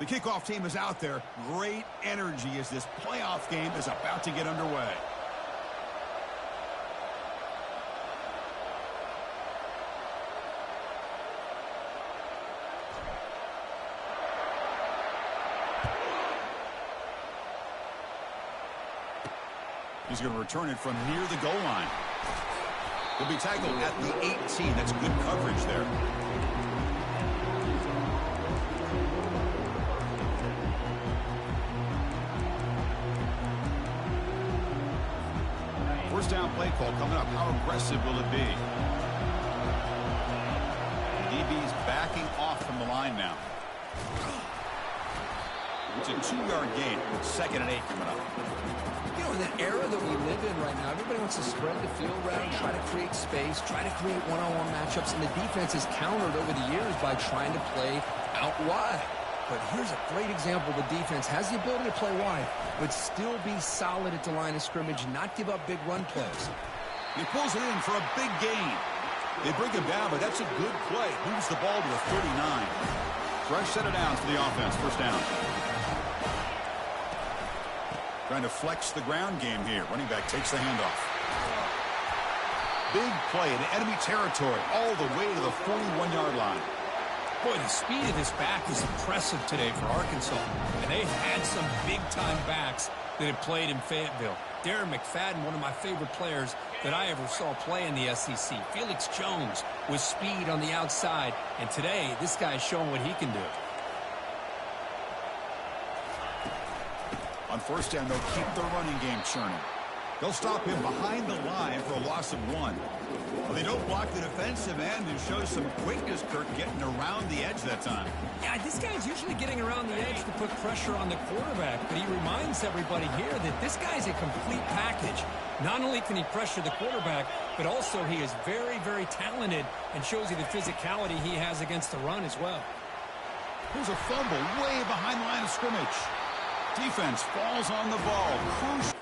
The kickoff team is out there. Great energy as this playoff game is about to get underway. He's going to return it from near the goal line. He'll be tackled at the 18. That's good coverage there. First down play call coming up. How aggressive will it be? DB's backing off from the line now. It's a 2-yard gain with 2nd and 8 coming up. You know, in the era that we live in right now, everybody wants to spread the field around, try to create space, try to create one-on-one matchups, and the defense has countered over the years by trying to play out wide. But here's a great example. The defense has the ability to play wide, but still be solid at the line of scrimmage, not give up big run plays. He pulls it in for a big gain. They bring him down, but that's a good play. Moves the ball to the 39. Fresh set of downs for the offense. First down. Trying to flex the ground game here. Running back takes the handoff. Big play in enemy territory all the way to the 41-yard line. Boy, the speed of this back is impressive today for Arkansas. And they've had some big-time backs that have played in Fayetteville. Darren McFadden, one of my favorite players that I ever saw play in the SEC. Felix Jones with speed on the outside. And today, this guy is showing what he can do. On first down, they'll keep the running game churning. They'll stop him behind the line for a loss of 1. Well, they don't block the defensive end and show some quickness, Kirk, getting around the edge that time. Yeah, this guy's usually getting around the edge to put pressure on the quarterback, but he reminds everybody here that this guy's a complete package. Not only can he pressure the quarterback, but also he is very, very talented and shows you the physicality he has against the run as well. Here's a fumble way behind the line of scrimmage. Defense falls on the ball. Crucial.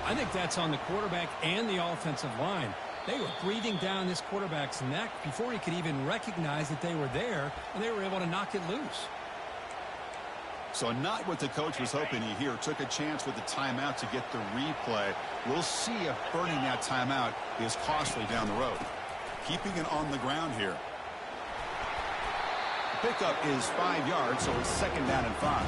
I think that's on the quarterback and the offensive line. They were breathing down this quarterback's neck before he could even recognize that they were there, and they were able to knock it loose. So not what the coach was hoping to hear. Took a chance with the timeout to get the replay. We'll see if burning that timeout is costly down the road. Keeping it on the ground here. Pickup is 5 yards, so it's 2nd down and 5.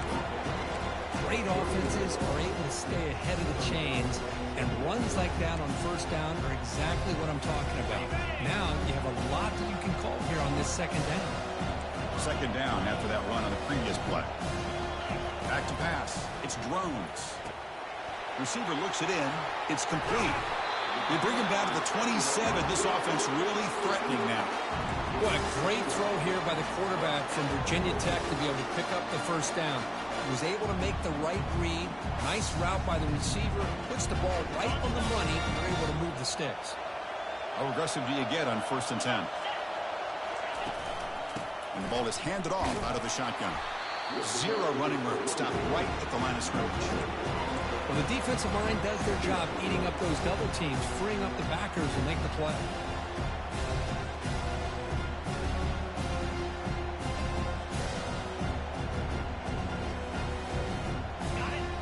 Great offenses are able to stay ahead of the chains, and runs like that on first down are exactly what I'm talking about. Now you have a lot that you can call here on this 2nd down. 2nd down after that run on the previous play. Back to pass. It's Drones. Receiver looks it in. It's complete. They bring him down to the 27. This offense really threatening now. What a great throw here by the quarterback from Virginia Tech to be able to pick up the first down. He was able to make the right read. Nice route by the receiver. Puts the ball right on the money, and they're able to move the sticks. How aggressive do you get on 1st and 10? And the ball is handed off out of the shotgun. 0 running room. Stopped right at the line of scrimmage. Well, the defensive line does their job eating up those double teams, freeing up the backers and make the play.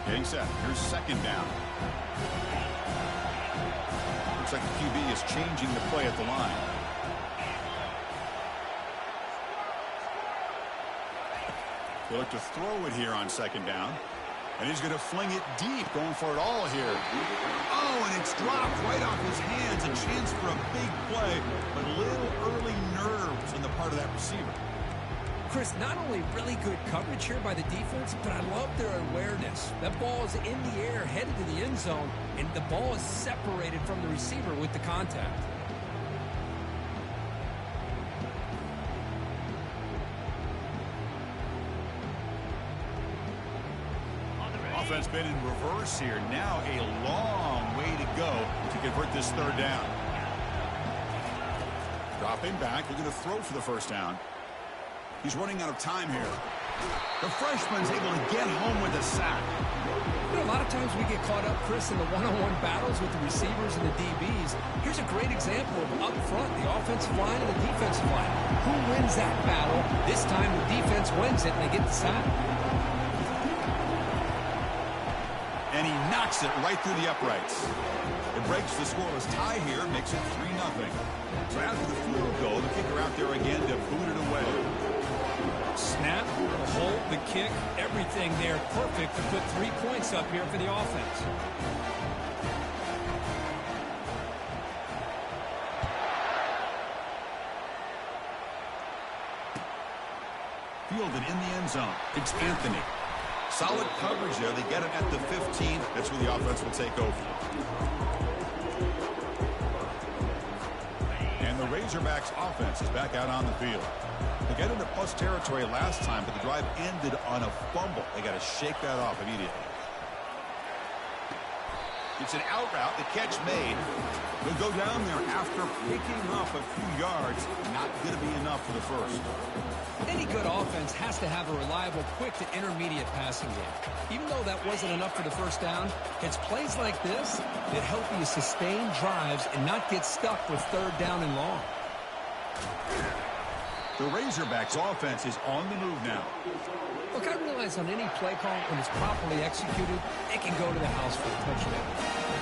Getting set. Here's 2nd down. Looks like the QB is changing the play at the line. He'll look to throw it here on 2nd down. And he's going to fling it deep, going for it all here. Oh, and it's dropped right off his hands. A chance for a big play, but a little early nerves on the part of that receiver. Chris, not only really good coverage here by the defense, but I love their awareness. That ball is in the air, headed to the end zone, and the ball is separated from the receiver with the contact. Offense been in reverse here. Now a long way to go to convert this 3rd down. Dropping back, looking to throw for the first down. He's running out of time here. The freshman's able to get home with a sack. You know, a lot of times we get caught up, Chris, in the one-on-one battles with the receivers and the DBs. Here's a great example of up front, the offensive line and the defensive line. Who wins that battle? This time the defense wins it and they get the sack. And he knocks it right through the uprights. It breaks the scoreless tie here, makes it 3-0. So after the field goal, the kicker out there again to boot it away. Snap, the hold, the kick, everything there perfect to put 3 points up here for the offense. Fielded in the end zone. It's Anthony. Solid coverage there. They get it at the 15. That's where the offense will take over. And the Razorbacks offense is back out on the field. They got into plus territory last time, but the drive ended on a fumble. They got to shake that off immediately. It's an out route. The catch made. They'll go down there after picking up a few yards. Not going to be enough for the first. Any good offense has to have a reliable, quick to intermediate passing game. Even though that wasn't enough for the first down, it's plays like this that help you sustain drives and not get stuck with third down and long. The Razorbacks offense is on the move now. Look, I realize on any play call, when it's properly executed, it can go to the house for a touchdown.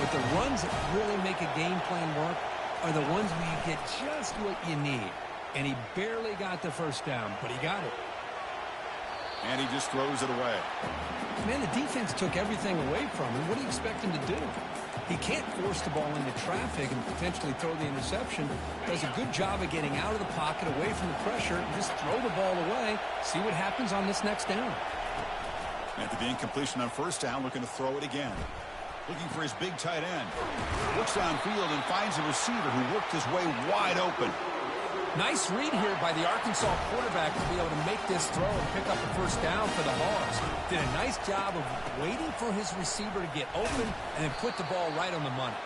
But the runs that really make a game plan work are the ones where you get just what you need. And he barely got the first down, but he got it. And he just throws it away. Man, the defense took everything away from him. What do you expect him to do? He can't force the ball into traffic and potentially throw the interception. Does a good job of getting out of the pocket, away from the pressure, and just throw the ball away. See what happens on this next down. After the incompletion on first down, looking to throw it again. Looking for his big tight end. Looks downfield and finds a receiver who worked his way wide open. Nice read here by the Arkansas quarterback to be able to make this throw and pick up the first down for the Hogs. Did a nice job of waiting for his receiver to get open and then put the ball right on the money.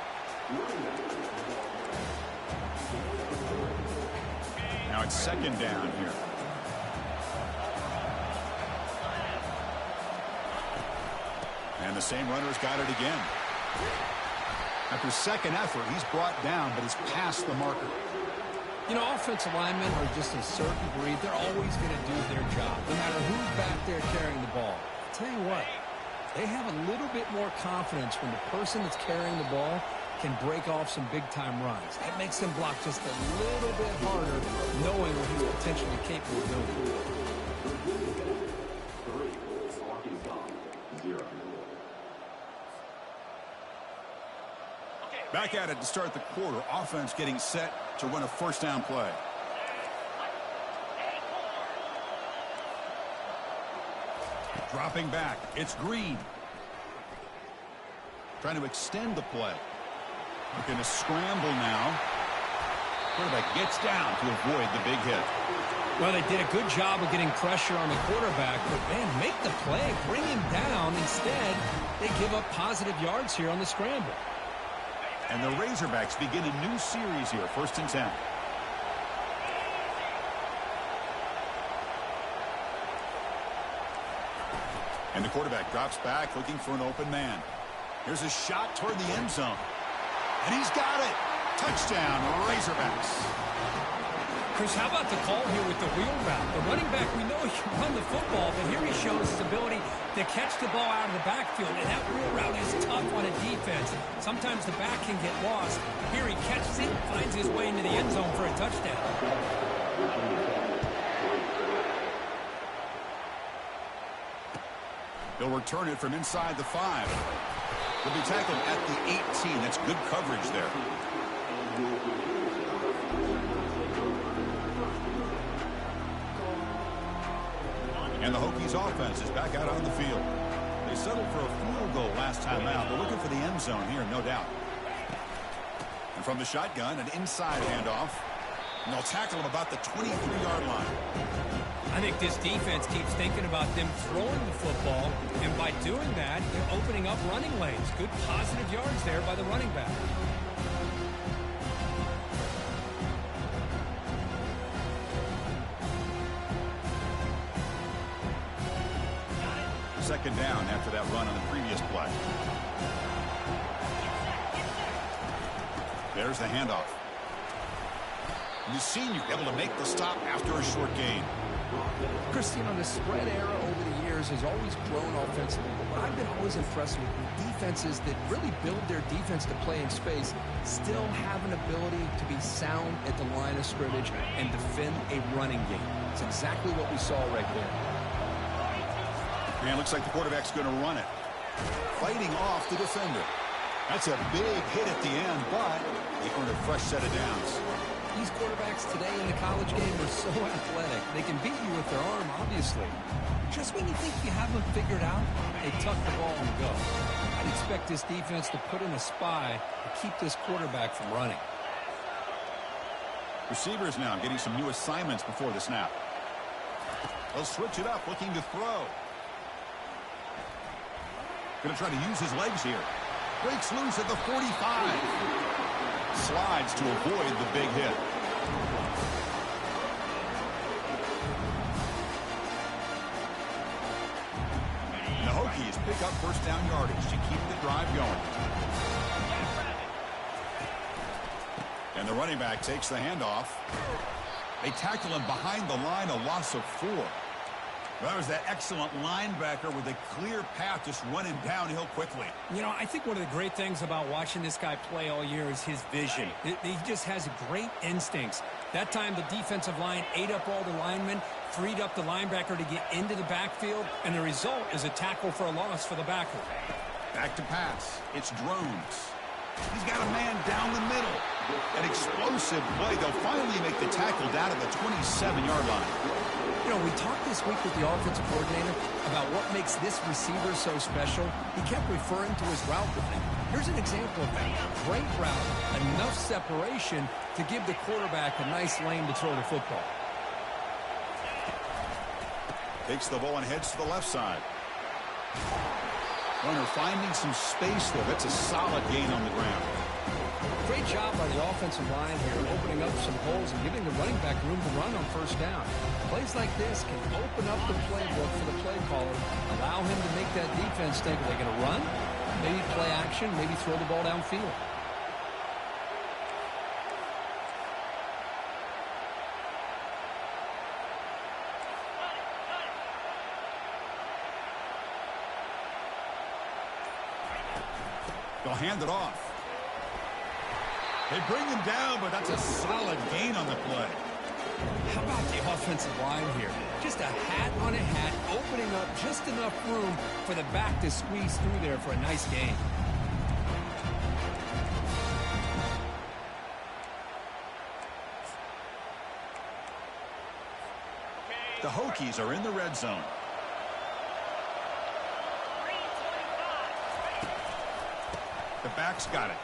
Now it's second down here. And the same runner's got it again. After second effort, he's brought down, but he's past the marker. You know, offensive linemen are just a certain breed. They're always going to do their job, no matter who's back there carrying the ball. I'll tell you what, they have a little bit more confidence when the person that's carrying the ball can break off some big-time runs. That makes them block just a little bit harder, knowing what he's potentially capable of doing. Back at it to start the quarter. Offense getting set to run a first down play. Dropping back. It's Green. Trying to extend the play. Looking to scramble now. Quarterback gets down to avoid the big hit. Well, they did a good job of getting pressure on the quarterback, but, man, make the play. Bring him down. Instead, they give up positive yards here on the scramble. And the Razorbacks begin a new series here, 1st and 10. And the quarterback drops back, looking for an open man. Here's a shot toward the end zone. And he's got it. Touchdown, Razorbacks. Chris, how about the call here with the wheel route? The running back, we know he can run the football, but here he shows his ability to catch the ball out of the backfield, and that wheel route is tough on a defense. Sometimes the back can get lost. Here he catches it, finds his way into the end zone for a touchdown. They'll return it from inside the 5. They'll be tackled at the 18. That's good coverage there. And the Hokies offense is back out on the field. They settled for a field goal last time out. They're looking for the end zone here, no doubt. And from the shotgun, an inside handoff. And they'll tackle him about the 23-yard line. I think this defense keeps thinking about them throwing the football, and by doing that, they're opening up running lanes. Good positive yards there by the running back. Second down after that run on the previous play. There's the handoff. The senior able to make the stop after a short gain. Christine, the spread era over the years has always grown offensively, but I've been always impressed with defenses that really build their defense to play in space, still have an ability to be sound at the line of scrimmage and defend a running game. It's exactly what we saw right there. And looks like the quarterback's going to run it. Fighting off the defender. That's a big hit at the end, but they earned a fresh set of downs. These quarterbacks today in the college game are so athletic. They can beat you with their arm, obviously. Just when you think you have them figured out, they tuck the ball and go. I'd expect this defense to put in a spy to keep this quarterback from running. Receivers now getting some new assignments before the snap. They'll switch it up, looking to throw. Going to try to use his legs here. Breaks loose at the 45. Slides to avoid the big hit. The Hokies pick up first down yardage to keep the drive going. And the running back takes the handoff. They tackle him behind the line, a loss of 4. That was that excellent linebacker with a clear path just running downhill quickly. You know, I think one of the great things about watching this guy play all year is his vision. He just has great instincts. That time, the defensive line ate up all the linemen, freed up the linebacker to get into the backfield, and the result is a tackle for a loss for the backer. Back to pass. It's Drones. He's got a man down the middle. An explosive play. They'll finally make the tackle down at the 27-yard line. You know, we talked this week with the offensive coordinator about what makes this receiver so special. He kept referring to his route running. Here's an example of that. Great route, enough separation to give the quarterback a nice lane to throw the football. Takes the ball and heads to the left side. Runner finding some space there. That's a solid gain on the ground. Great job by the offensive line here, opening up some holes and giving the running back room to run on first down. Plays like this can open up the playbook for the play caller, allow him to make that defense think, are they going to run? Maybe play action, maybe throw the ball downfield. They'll hand it off. They bring him down, but that's a solid gain on the play. How about the offensive line here? Just a hat on a hat, opening up just enough room for the back to squeeze through there for a nice gain. The Hokies are in the red zone. The back's got it.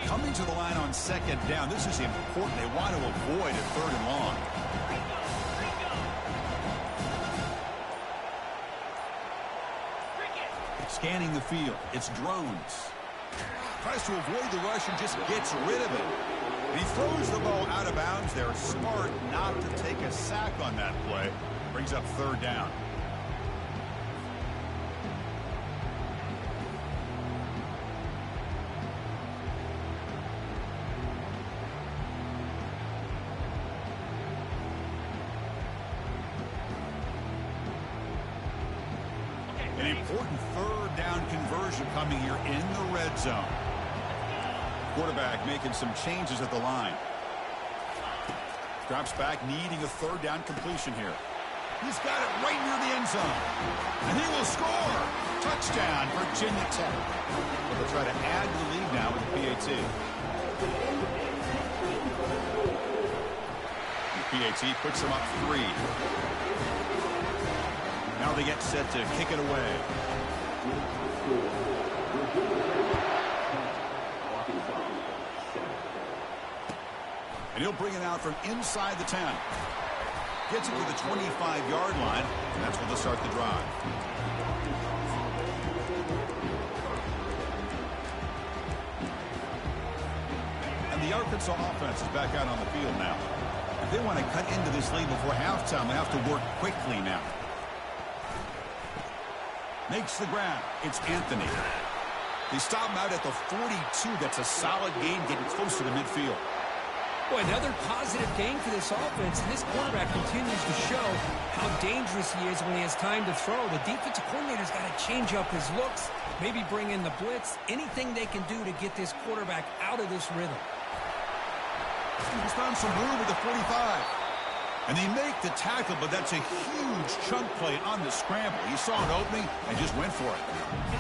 Coming to the line on second down. This is important. They want to avoid a third and long. Scanning the field. It's Drones. Tries to avoid the rush and just gets rid of it. And he throws the ball out of bounds. They're smart not to take a sack on that play. Brings up third down. An important third down conversion coming here in the red zone. Quarterback making some changes at the line. Drops back, needing a third down completion here. He's got it right near the end zone. And he will score. Touchdown, Virginia Tech. But they'll try to add to the lead now with the PAT. The PAT puts them up 3. Now they get set to kick it away. And he'll bring it out from inside the 10. Gets it to the 25-yard line, and that's where they'll start the drive. And the Arkansas offense is back out on the field now. If they want to cut into this lead before halftime, they have to work quickly now. Makes the grab. It's Anthony. They stop him out at the 42. That's a solid gain, getting close to the midfield. Boy, another positive gain for this offense, and this quarterback continues to show how dangerous he is when he has time to throw. The defensive coordinator's got to change up his looks, maybe bring in the blitz, anything they can do to get this quarterback out of this rhythm. He's found some room at the 45. And they make the tackle, but that's a huge chunk play on the scramble. He saw an opening and just went for it.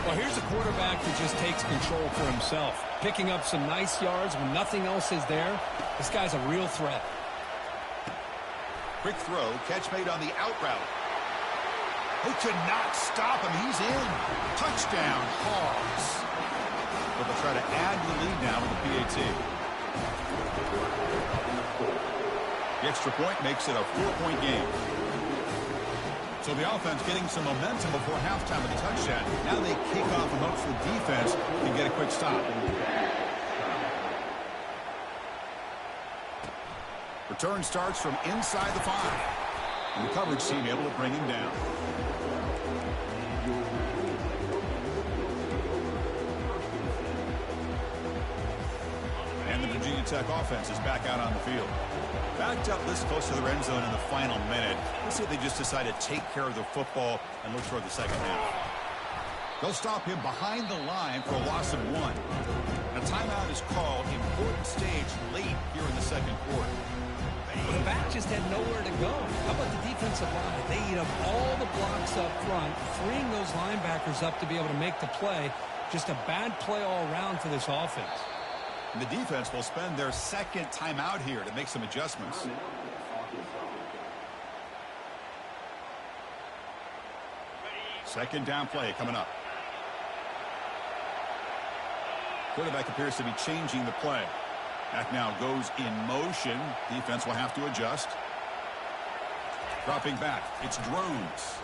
Well, here's a quarterback that just takes control for himself, picking up some nice yards when nothing else is there. This guy's a real threat. Quick throw, catch made on the out route. They could not stop him. He's in. Touchdown, Hogs. But they'll try to add to the lead now with the PAT. The extra point makes it a 4-point game. So the offense getting some momentum before halftime with the touchdown. Now they kick off and hope for the defense can get a quick stop. Return starts from inside the 5. And the coverage team able to bring him down. And the Virginia Tech offense is back out on the field. Backed up this close to the red zone in the final minute. Let's see if they just decide to take care of the football and look toward the second half. They'll stop him behind the line for a loss of 1. A timeout is called. Important stage late here in the second quarter. The back just had nowhere to go. How about the defensive line? They eat up all the blocks up front, freeing those linebackers up to be able to make the play. Just a bad play all around for this offense. And the defense will spend their second timeout here to make some adjustments. Second down play coming up. Quarterback appears to be changing the play. Back now goes in motion. Defense will have to adjust. Dropping back. It's Drones.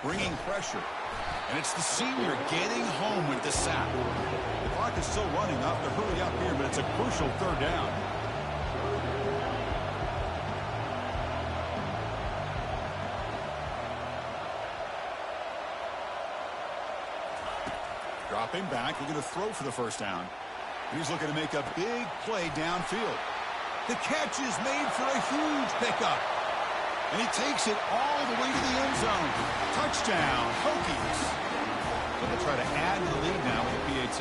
Bringing pressure. And it's the senior getting home with the sack. The clock is still running. Up to hurry up here, but it's a crucial third down. Dropping back. Looking to throw for the first down. He's looking to make a big play downfield. The catch is made for a huge pickup. And he takes it all the way to the end zone. Touchdown, Hokies. So they'll try to add to the lead now with the PAT.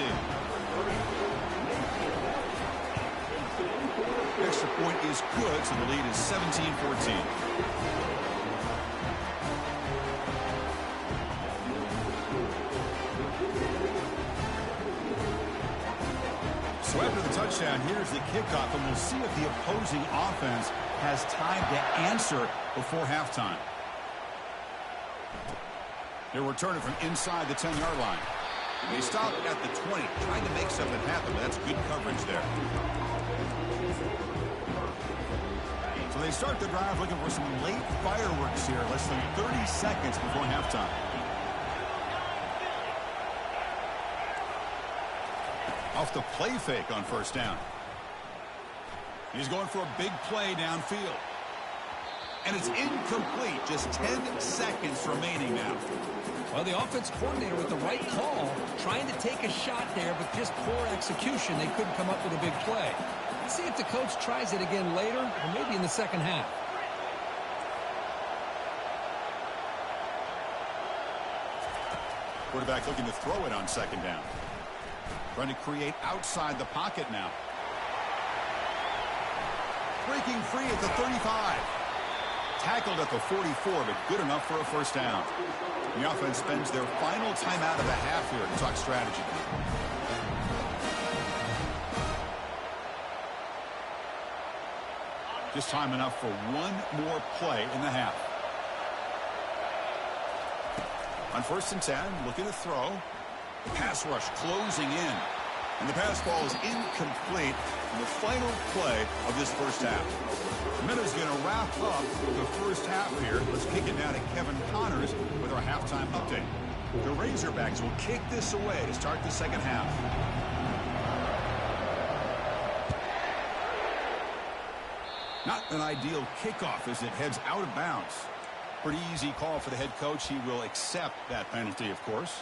Extra point is good, so the lead is 17-14. So after the touchdown, here's the kickoff, and we'll see if the opposing offense has time to answer before halftime. They'll return it from inside the 10-yard line. They stop at the 20, trying to make something happen, but that's good coverage there. So they start the drive looking for some late fireworks here, less than 30 seconds before halftime. Off the play fake on first down. He's going for a big play downfield. And it's incomplete. Just 10 seconds remaining now. Well, the offense coordinator with the right call, trying to take a shot there, but just poor execution. They couldn't come up with a big play. Let's see if the coach tries it again later, or maybe in the second half. Quarterback looking to throw it on second down. Trying to create outside the pocket now. Breaking free at the 35. Tackled at the 44, but good enough for a first down. The offense spends their final timeout of the half here to talk strategy. Just time enough for one more play in the half. On 1st and 10, looking to throw. The pass rush closing in. And the pass ball is incomplete in the final play of this first half. Minuta's going to wrap up the first half here. Let's kick it down to Kevin Connors with our halftime update. The Razorbacks will kick this away to start the second half. Not an ideal kickoff as it heads out of bounds. Pretty easy call for the head coach. He will accept that penalty, of course.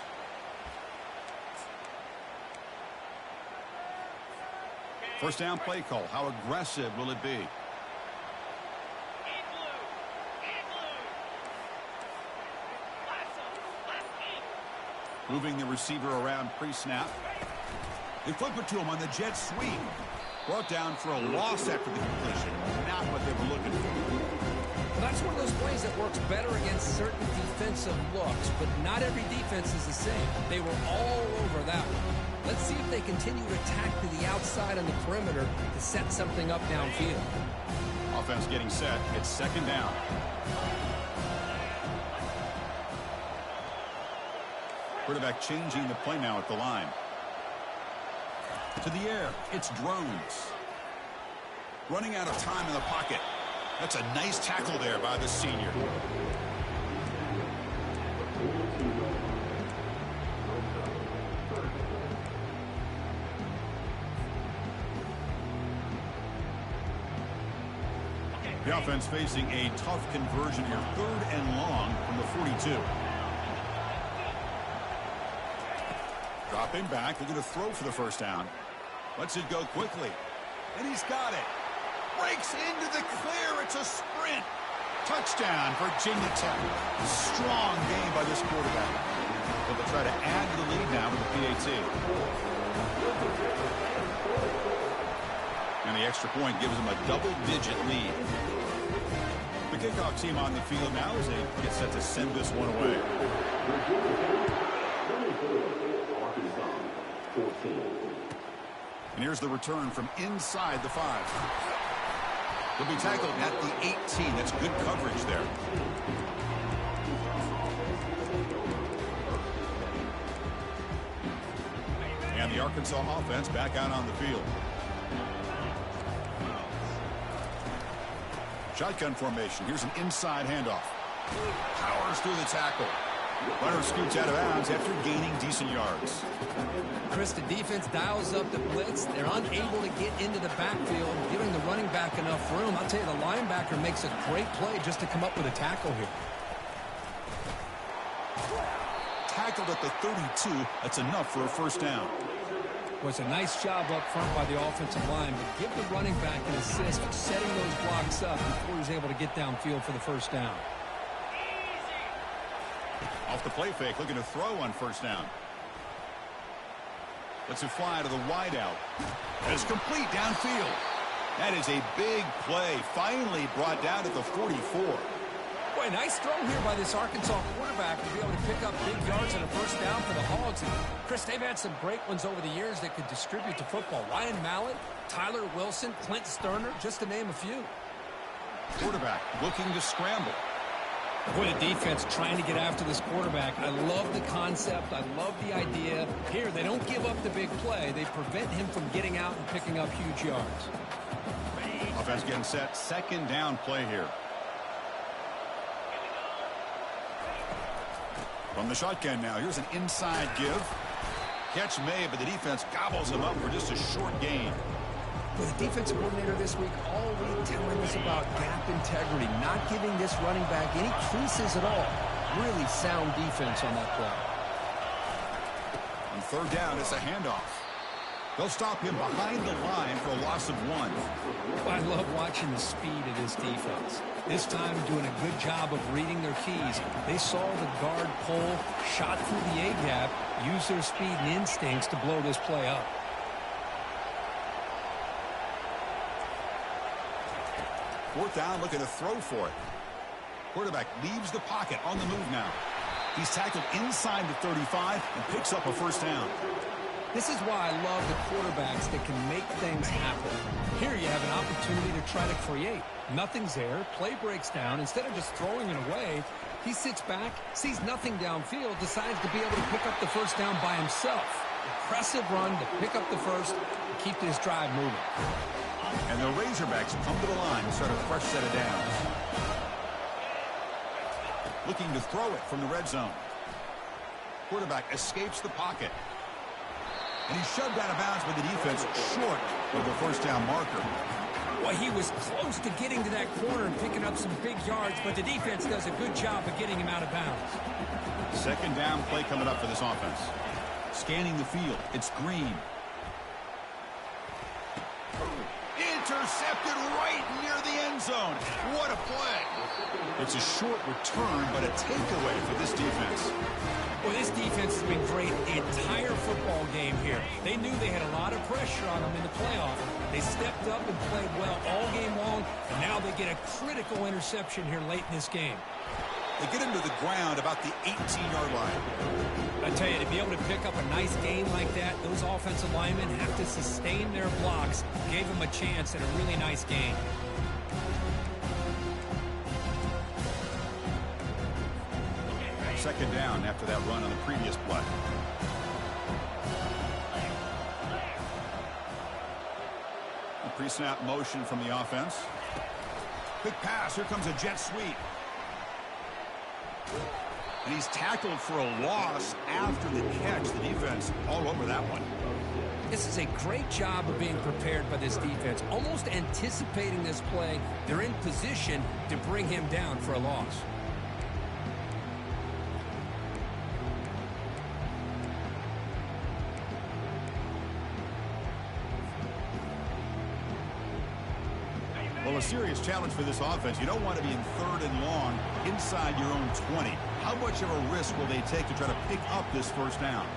First down play call. How aggressive will it be? Moving the receiver around pre-snap. They flip it to him on the jet sweep. Brought down for a loss after the completion. Not what they were looking for. Well, that's one of those plays that works better against certain defensive looks, but not every defense is the same. They were all over that one. Let's see if they continue to attack to the outside on the perimeter to set something up downfield. Offense getting set. It's second down. Quarterback changing the play now at the line. To the air. It's drones. Running out of time in the pocket. That's a nice tackle there by the senior. The offense facing a tough conversion here. 3rd and long from the 42. Dropping back. They're going to throw for the first down. Lets it go quickly. And he's got it. Breaks into the clear. It's a sprint. Touchdown, Virginia Tech. Strong game by this quarterback. But they'll try to add to the lead now with the PAT. And the extra point gives them a double-digit lead. The kickoff team on the field now as they get set to send this one away. And here's the return from inside the 5. He'll be tackled at the 18. That's good coverage there. And the Arkansas offense back out on the field. Shotgun formation. Here's an inside handoff. Powers through the tackle. Runner scoots out of bounds after gaining decent yards. Chris, the defense dials up the blitz. They're unable to get into the backfield, giving the running back enough room. I'll tell you, the linebacker makes a great play just to come up with a tackle here. Tackled at the 32. That's enough for a first down. Was a nice job up front by the offensive line, but give the running back an assist for setting those blocks up before he's able to get downfield for the first down. Off the play fake, looking to throw on first down. Lets it fly to the wideout. It's complete downfield. That is a big play. Finally brought down at the 44. Boy, nice throw here by this Arkansas quarterback to be able to pick up big yards and a first down for the Hogs. And Chris, they've had some great ones over the years that could distribute the football. Ryan Mallett, Tyler Wilson, Clint Sterner, just to name a few. Quarterback looking to scramble. Boy, the defense trying to get after this quarterback. I love the concept. I love the idea. Here, they don't give up the big play. They prevent him from getting out and picking up huge yards. Offense getting set. Second down play here. From the shotgun now. Here's an inside give. Catch made, but the defense gobbles him up for just a short gain. Well, the defensive coordinator this week already telling us about gap integrity, not giving this running back any creases at all. Really sound defense on that play. On third down, it's a handoff. They'll stop him behind the line for a loss of 1. I love watching the speed of this defense. This time doing a good job of reading their keys. They saw the guard pull, shot through the A-gap, used their speed and instincts to blow this play up. Fourth down, looking to throw for it. Quarterback leaves the pocket on the move now. He's tackled inside the 35 and picks up a first down. This is why I love the quarterbacks that can make things happen. Here you have an opportunity to try to create. Nothing's there. Play breaks down. Instead of just throwing it away, He sits back, sees nothing downfield, decides to be able to pick up the first down by himself. Impressive run to pick up the first and keep this drive moving. And the Razorbacks come to the line to start a fresh set of downs. Looking to throw it from the red zone. Quarterback escapes the pocket. And he's shoved out of bounds by the defense short of the first down marker. Well, he was close to getting to that corner and picking up some big yards, but the defense does a good job of getting him out of bounds. Second down play coming up for this offense. Scanning the field. It's Green. Intercepted right near the end zone. What a play. It's a short return, but a takeaway for this defense. Well, this defense has been great the entire football game here. They knew they had a lot of pressure on them in the playoff. They stepped up and played well all game long, and now they get a critical interception here late in this game. They get him to the ground about the 18-yard line. I tell you, to be able to pick up a nice gain like that, those offensive linemen have to sustain their blocks. Gave them a chance at a really nice gain. Second down after that run on the previous play. A pre-snap motion from the offense. Quick pass. Here comes a jet sweep. And he's tackled for a loss after the catch. The defense all over that one. This is a great job of being prepared by this defense. Almost anticipating this play, they're in position to bring him down for a loss. Well, a serious challenge for this offense. You don't want to be in third and long inside your own 20. How much of a risk will they take to try to pick up this first down?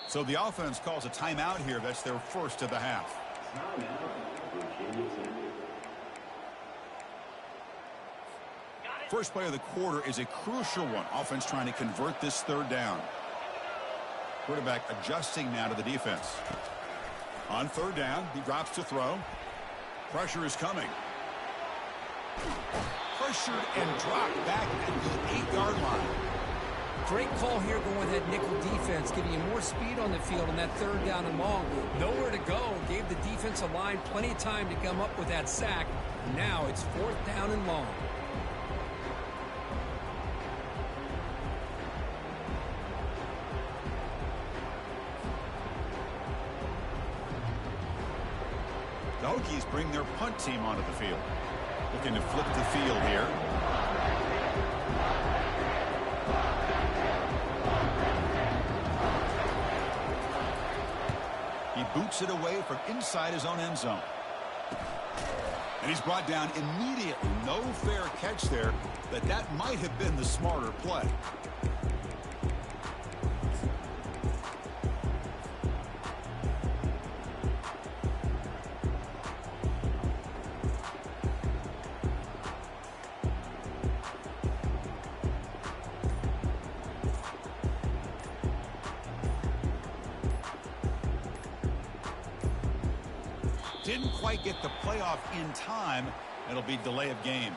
So the offense calls a timeout here. That's their first of the half. First play of the quarter is a crucial one. Offense trying to convert this third down. Quarterback adjusting now to the defense. On third down, he drops to throw. Pressure is coming. Pressured and dropped back at the 8-yard line. Great call here going with that nickel defense, giving you more speed on the field on that third down and long. Nowhere to go. Gave the defensive line plenty of time to come up with that sack. Now it's fourth down and long. The Hokies bring their punt team onto the field. Looking to flip the field here. He boots it away from inside his own end zone. And he's brought down immediately. No fair catch there, but that might have been the smarter play. Didn't quite get the playoff in time. It'll be delay of game.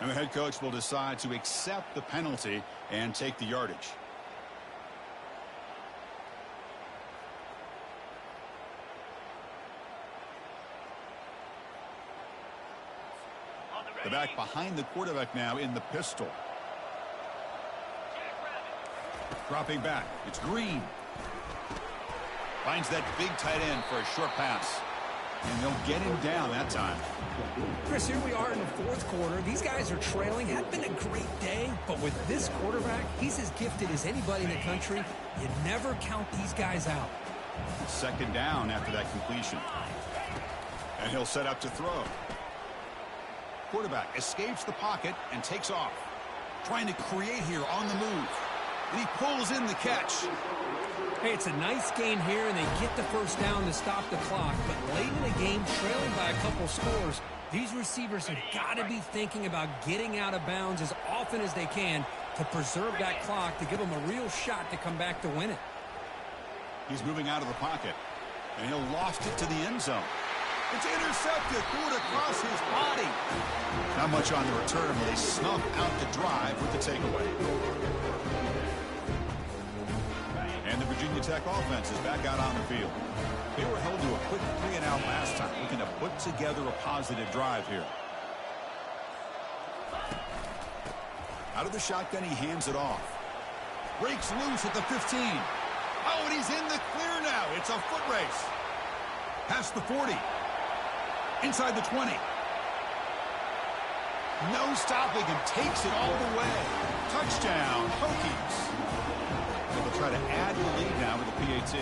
And the head coach will decide to accept the penalty and take the yardage. The back behind the quarterback now in the pistol. Dropping back. It's Green. Finds that big tight end for a short pass. And they'll get him down that time. Chris, here we are in the fourth quarter. These guys are trailing. Had been a great day, but with this quarterback, he's as gifted as anybody in the country. You never count these guys out. Second down after that completion. And he'll set up to throw. Quarterback escapes the pocket and takes off. Trying to create here on the move. And he pulls in the catch. Hey, it's a nice game here, and they get the first down to stop the clock. But late in the game, trailing by a couple scores, these receivers have got to be thinking about getting out of bounds as often as they can to preserve that clock, to give them a real shot to come back to win it. He's moving out of the pocket, and he'll loft it to the end zone. It's intercepted, threw it across his body. Not much on the return, but they snuff out the drive with the takeaway. And the Virginia Tech offense is back out on the field. They were held to a quick 3-and-out last time, looking to put together a positive drive here. Out of the shotgun, he hands it off. Breaks loose at the 15. Oh, and he's in the clear now. It's a foot race. Past the 40. Inside the 20. No stopping him. Takes it all the way. Touchdown, Hokies. They'll try to add the lead now with the PAT.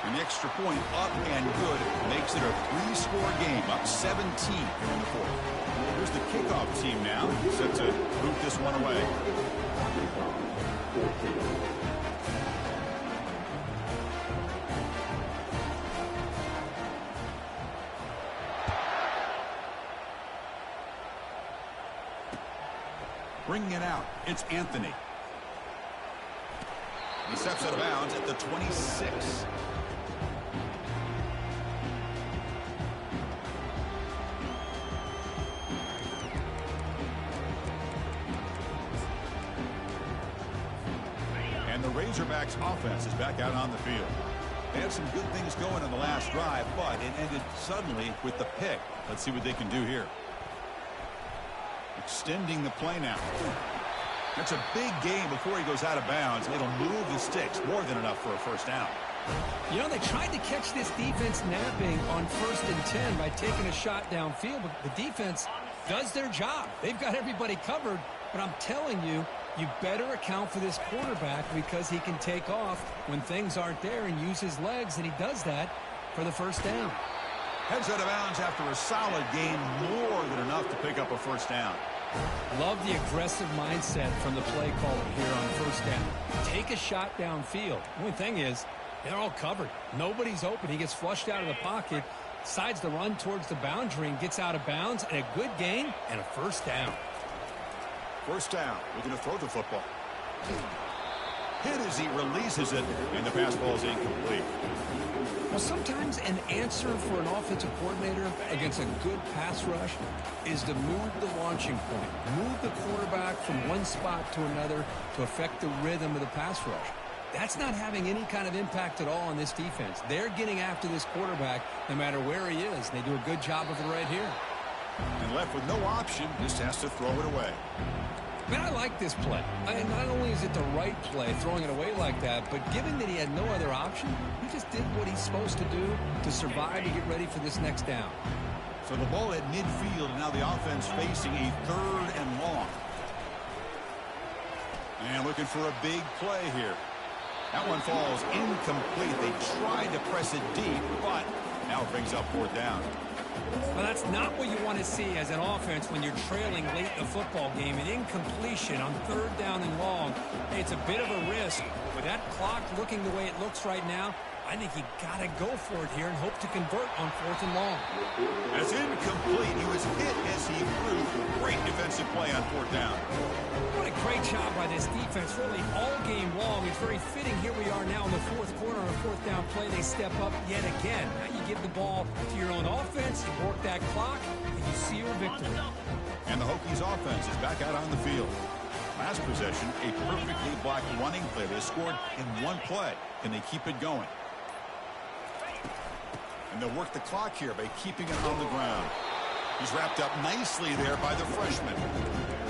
And the extra point up and good makes it a 3-score game, up 17 here in the fourth. Here's the kickoff team now, set to boot this one away. Bringing it out, it's Anthony. He steps out of bounds at the 26. And the Razorbacks offense is back out on the field. They had some good things going on the last drive, but it ended suddenly with the pick. Let's see what they can do here. Extending the play now. That's a big gain before he goes out of bounds. It'll move the sticks, more than enough for a first down. You know, they tried to catch this defense napping on 1st and 10 by taking a shot downfield, but the defense does their job. They've got everybody covered, but I'm telling you, you better account for this quarterback because he can take off when things aren't there and use his legs, and he does that for the first down. Heads out of bounds after a solid game, more than enough to pick up a first down. Love the aggressive mindset from the play caller here on first down. Take a shot downfield. The only thing is, they're all covered. Nobody's open. He gets flushed out of the pocket, decides to run towards the boundary and gets out of bounds, and a good gain and a first down. First down. Looking to throw the football. Hit as he releases it, and the pass ball is incomplete. Well, sometimes an answer for an offensive coordinator against a good pass rush is to move the launching point, move the quarterback from one spot to another to affect the rhythm of the pass rush. That's not having any kind of impact at all on this defense. They're getting after this quarterback no matter where he is, and they do a good job of it right here. And left with no option, just has to throw it away. Man, I like this play. And not only is it the right play, throwing it away like that, but given that he had no other option, he just did what he's supposed to do to survive and get ready for this next down. So the ball at midfield, and now the offense facing a 3rd and long. And looking for a big play here. That one falls incomplete. They tried to press it deep, but now it brings up 4th down. Well, that's not what you want to see as an offense when you're trailing late in the football game. An incompletion on 3rd down and long. Hey, it's a bit of a risk. With that clock looking the way it looks right now, I think you got to go for it here and hope to convert on 4th and long. That's incomplete. He was hit as he threw. Great defensive play on 4th down. What a great job by this defense, really all game long. It's very fitting. Here we are now in the 4th quarter on a 4th down play. They step up yet again. Now you give the ball to your own offense, you work that clock, and you seal a victory. And the Hokies offense is back out on the field. Last possession, a perfectly blocked running play. They scored in one play. Can they keep it going? And they'll work the clock here by keeping it on the ground. He's wrapped up nicely there by the freshman.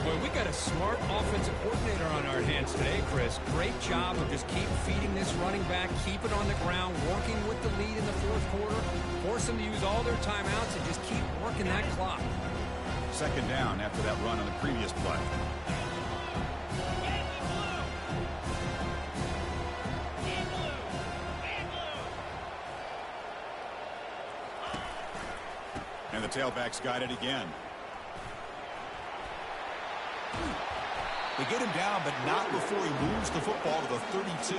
Boy, we got a smart offensive coordinator on our hands today, Chris. Great job of just keep feeding this running back, keep it on the ground, working with the lead in the 4th quarter, force them to use all their timeouts, and just keep working that clock. 2nd down after that run on the previous play. And the tailback's got it again. They get him down, but not before he moves the football to the 32.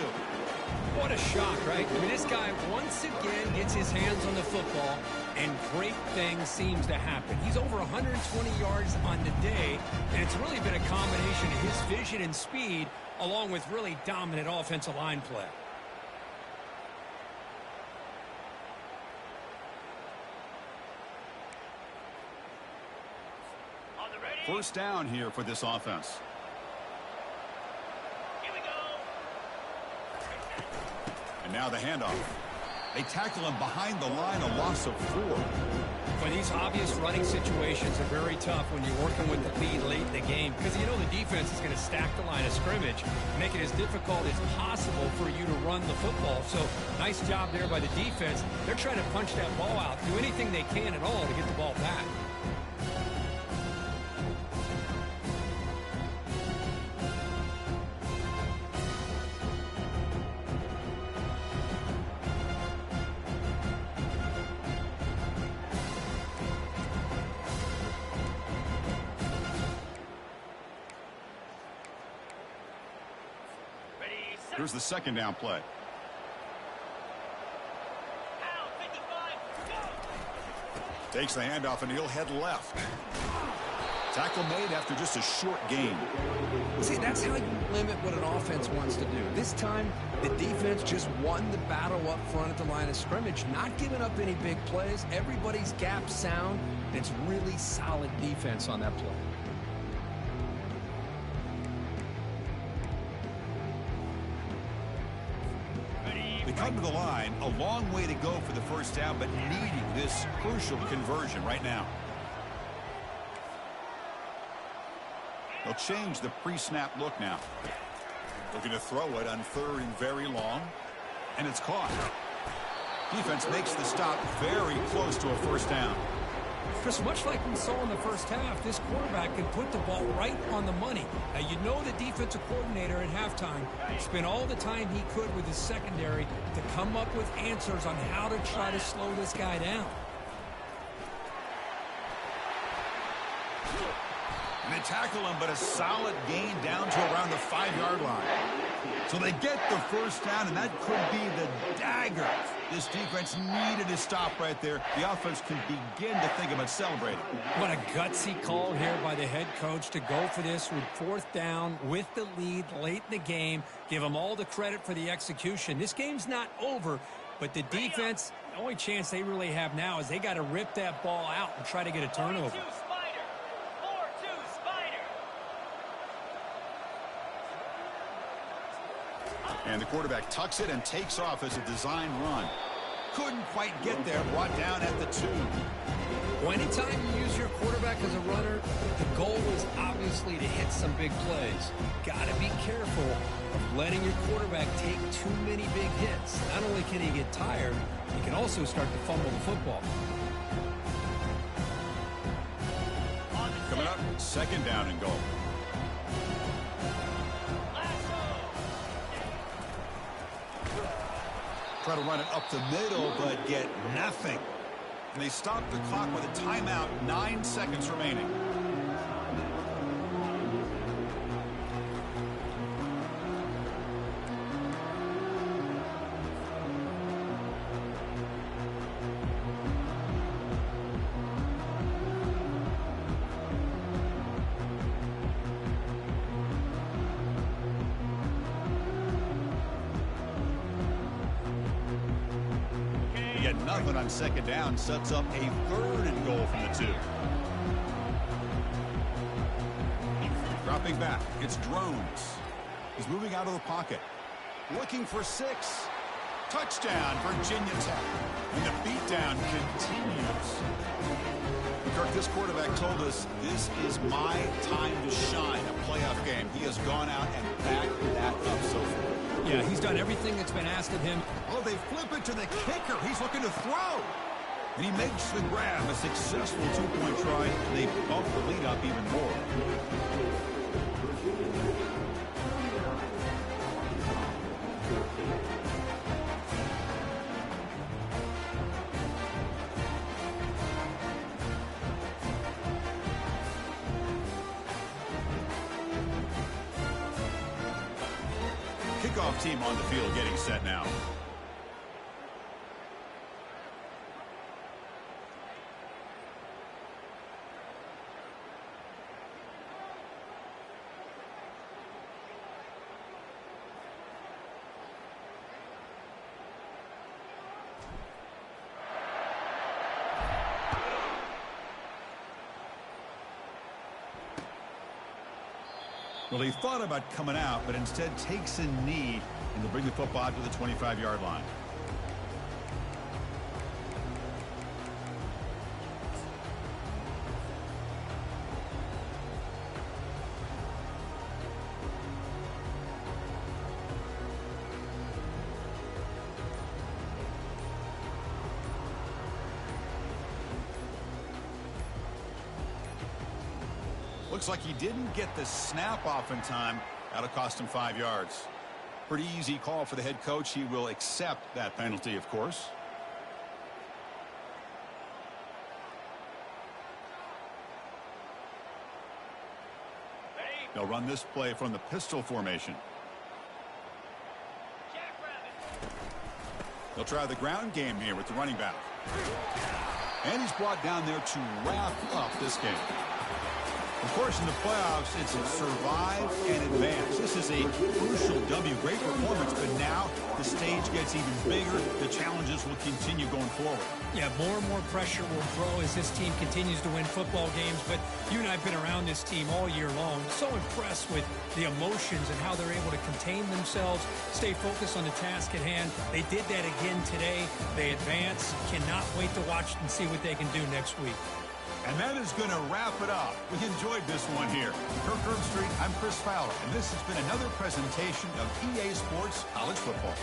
What a shock, right? I mean, this guy once again gets his hands on the football, and great things seems to happen. He's over 120 yards on the day, and it's really been a combination of his vision and speed, along with really dominant offensive line play. First down here for this offense. And now the handoff. They tackle him behind the line, a loss of 4. For these obvious running situations are very tough when you're working with the lead late in the game, because you know the defense is going to stack the line of scrimmage, make it as difficult as possible for you to run the football. So nice job there by the defense. They're trying to punch that ball out, do anything they can at all to get the ball back. Here's the second down play. Takes the handoff, and he'll head left. Tackle made after just a short gain. See, that's how you limit what an offense wants to do. This time, the defense just won the battle up front at the line of scrimmage, not giving up any big plays. Everybody's gap sound, and it's really solid defense on that play. They come to the line, a long way to go for the first down, but needing this crucial conversion right now. They'll change the pre-snap look now. Looking to throw it on 3rd and very long, and it's caught. Defense makes the stop very close to a first down. Chris, much like we saw in the first half, this quarterback can put the ball right on the money. Now, you know the defensive coordinator at halftime spent all the time he could with his secondary to come up with answers on how to try to slow this guy down. And they tackle him, but a solid gain down to around the 5-yard line. So they get the first down, and that could be the dagger. This defense needed to stop right there. The offense can begin to think about celebrating. What a gutsy call here by the head coach to go for this with 4th down with the lead late in the game. Give them all the credit for the execution. This game's not over, but the defense, the only chance they really have now is they got to rip that ball out and try to get a turnover. And the quarterback tucks it and takes off as a design run. Couldn't quite get there, brought down at the 2. Well, anytime you use your quarterback as a runner, the goal is obviously to hit some big plays. Got to be careful of letting your quarterback take too many big hits. Not only can he get tired, he can also start to fumble the football. Coming up, 2nd down and goal. Try to run it up the middle, but get nothing. And they stop the clock with a timeout, 9 seconds remaining. Nothing on 2nd down, sets up a 3rd and goal from the 2. Dropping back, it's Drones. He's moving out of the pocket. Looking for 6. Touchdown, Virginia Tech. And the beatdown continues. Kirk, this quarterback told us this is my time to shine, a playoff game. He has gone out and backed that up so far. Yeah, he's done everything that's been asked of him. Oh, they flip it to the kicker. He's looking to throw. And he makes the grab, a successful 2-point try. They bump the lead up even more. kickoff team on the field getting set now. Well, he thought about coming out, but instead takes a knee and to bring the football to the 25-yard line. Looks like he didn't get the snap off in time. That'll cost him 5 yards. Pretty easy call for the head coach. He will accept that penalty, of course. They'll run this play from the pistol formation. They'll try the ground game here with the running back. And he's brought down there to wrap up this game. Of course, in the playoffs, it's survive and advance. This is a crucial W. Great performance, but now the stage gets even bigger. The challenges will continue going forward. Yeah, more and more pressure will grow as this team continues to win football games. But you and I have been around this team all year long. So impressed with the emotions and how they're able to contain themselves, stay focused on the task at hand. They did that again today. They advance. Cannot wait to watch and see what they can do next week. And that is going to wrap it up. We enjoyed this one here. Kirk Herbstreit, I'm Chris Fowler, and this has been another presentation of EA Sports College Football.